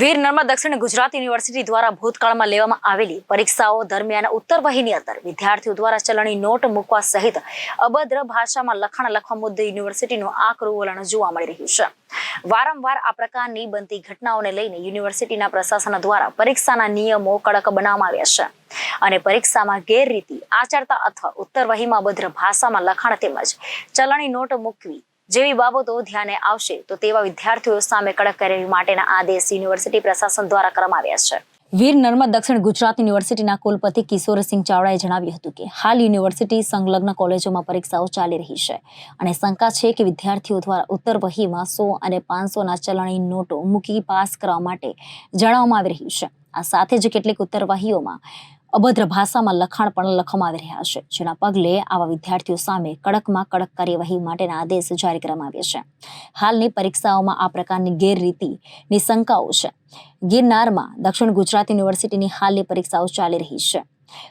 વીર નર્મદ દક્ષિણ ગુજરાત યુનિવર્સિટી દ્વારા ભૂતકાળમાં લેવામાં આવેલી પરીક્ષાઓ દરમિયાન ઉત્તર વહીની અંદર વિદ્યાર્થીઓ દ્વારા ચલણી નોટ મૂકવા સહિત અભદ્ર ભાષામાં લખાણ લખવા મુદ્દે યુનિવર્સિટીનું આકરું વલણ જોવા મળી રહ્યું છે। વારંવાર આ પ્રકારની બનતી ઘટનાઓને લઈને યુનિવર્સિટીના પ્રશાસન દ્વારા પરીક્ષાના નિયમો કડક બનાવવામાં આવ્યા છે અને પરીક્ષામાં ગેરરીતિ આચરતા અથવા ઉત્તર વહીમાં અભદ્ર ભાષામાં લખાણ તેમજ ચલણી નોટ મૂકવી જેવી બાબતો ધ્યાને આવશે તો તેવા વિદ્યાર્થીઓ સામે કડક કાર્યવાહી માટેના આદેશ યુનિવર્સિટી પ્રશાસન દ્વારા કરવામાં આવ્યા છે। વીર નર્મદ દક્ષિણ ગુજરાત યુનિવર્સિટીના કુલપતિ કિશોરસિંહ ચાવડાએ જણાવ્યું હતું કે હાલ યુનિવર્સિટી સંલગ્ન કોલેજોમાં પરીક્ષાઓ ચાલી રહી છે અને શંકા છે કે વિદ્યાર્થીઓ દ્વારા ઉત્તર વહીમાં 100 અને 500ના ચલણી નોટો મૂકી પાસ કરવા માટે જણાવવામાં આવી રહ્યું છે। આ સાથે જ કેટલીક ઉત્તર વહીઓમાં અભદ્ર ભાષામાં લખાણ પણ લખવામાં આવી રહ્યા છે, જેના પગલે આવા વિદ્યાર્થીઓ સામે કડકમાં કડક કાર્યવાહી માટેના આદેશ જારી કરવામાં આવ્યા છે। હાલની પરીક્ષાઓમાં આ પ્રકારની ગેરરીતિની શંકાઓ છે। ગિરનારમાં દક્ષિણ ગુજરાત યુનિવર્સિટીની હાલની પરીક્ષાઓ ચાલી રહી છે।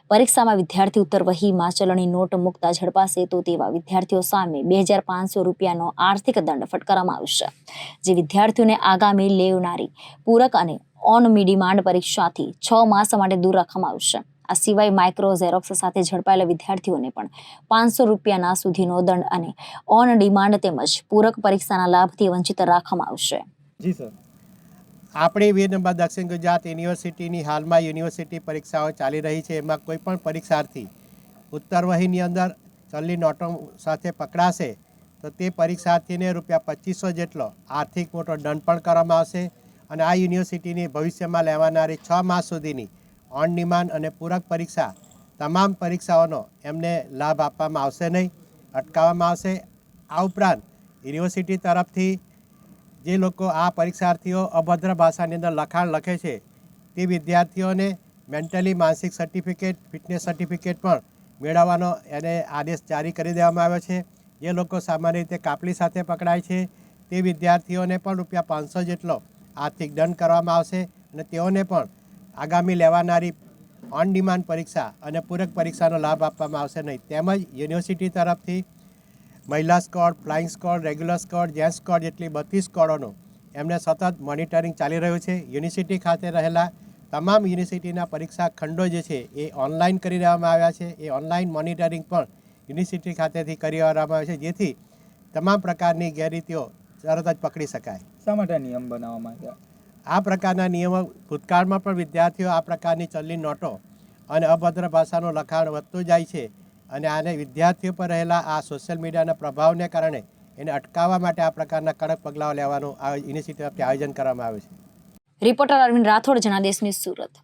પરીક્ષામાં વિદ્યાર્થી ઉત્તર વહીમાં ચલણી નોટ મૂકતા ઝડપાશે તો તેવા વિદ્યાર્થીઓ સામે 2500 રૂપિયાનો આર્થિક દંડ ફટકારવામાં આવશે, જે વિદ્યાર્થીઓને આગામી લેવનારી પૂરક અને ઓન ડિમાન્ડ પરીક્ષાથી 6 માસ માટે દૂર રાખવામાં આવશે। આ સિવાય માઇક્રો ઝેરોક્સ સાથે ઝડપાયેલા વિદ્યાર્થીઓને પણ 500 રૂપિયાના સુધીનો દંડ અને ઓન ડિમાન્ડ તેમજ પૂરક પરીક્ષાના લાભથી વંચિત રાખવામાં આવશે। જી સર, આપણી વીર નર્મદ દક્ષિણ ગુજરાત યુનિવર્સિટીની હાલમાં યુનિવર્સિટી પરીક્ષાઓ ચાલી રહી છે। એમાં કોઈ પણ પરીક્ષાર્થી ઉત્તર વહીની અંદર ચલણી નોટો સાથે પકડાશે તો તે પરીક્ષાર્થીને ₹2500 જેટલો આર્થિક મોટો દંડ પણ કરવામાં આવશે અને આ યુનિવર્સિટીની ભવિષ્યમાં લેવાનારી 6 માસ સુધીની ઓન ડિમાન્ડ અને પૂરક પરીક્ષા તમામ પરીક્ષાઓનો એમને લાભ આપવામાં આવશે નહીં, અટકાવવામાં આવશે। આ ઉપરાંત યુનિવર્સિટી તરફથી જે લોકો આ પરીક્ષાર્થીઓ અભદ્ર ભાષાની અંદર લખાણ લખે છે તે વિદ્યાર્થીઓને મેન્ટલી માનસિક સર્ટિફિકેટ, ફિટનેસ સર્ટિફિકેટ પણ મેળવવાનો એને આદેશ જારી કરી દેવામાં આવ્યો છે। જે લોકો સામાન્ય રીતે કાપલી સાથે પકડાય છે તે વિદ્યાર્થીઓને પણ ₹500 જેટલો આર્થિક દંડ કરવામાં આવશે અને તેઓને પણ આગામી લેવાનારી ઓન ડિમાન્ડ પરીક્ષા અને પૂરક પરીક્ષાનો લાભ આપવામાં આવશે નહીં। તેમજ યુનિવર્સિટી તરફથી મહિલા squad, flying squad, regular squad, gents squad જેટલી 32 સ્કોડોનું એમને સતત મોનિટરિંગ ચાલી રહ્યું છે। યુનિવર્સિટી ખાતે રહેલા તમામ યુનિવર્સિટીના પરીક્ષા ખંડો જે છે એ ઓનલાઈન કરી દેવામાં આવ્યા છે। એ ઓનલાઈન મોનિટરિંગ પણ યુનિવર્સિટી ખાતેથી કરી દેવામાં આવે છે, જેથી તમામ પ્રકારની ગેરરીતિઓ તરત જ પકડી શકાય। શા માટે નિયમ બનાવવામાં આવ્યા? આ પ્રકારના નિયમો ભૂતકાળમાં પણ વિદ્યાર્થીઓ આ પ્રકારની ચલણી નોટો અને અભદ્ર ભાષાનું લખાણ વધતું જાય છે અને આને વિદ્યાર્થીઓ પર રહેલા આ સોશિયલ મીડિયાના પ્રભાવને કારણે એને અટકાવવા માટે આ પ્રકારના કડક પગલાઓ લેવાનું આ યુનિવર્સિટી તરફથી આયોજન કરવામાં આવ્યું છે। Reporter Arvind Rathod, Janadesh News, Surat.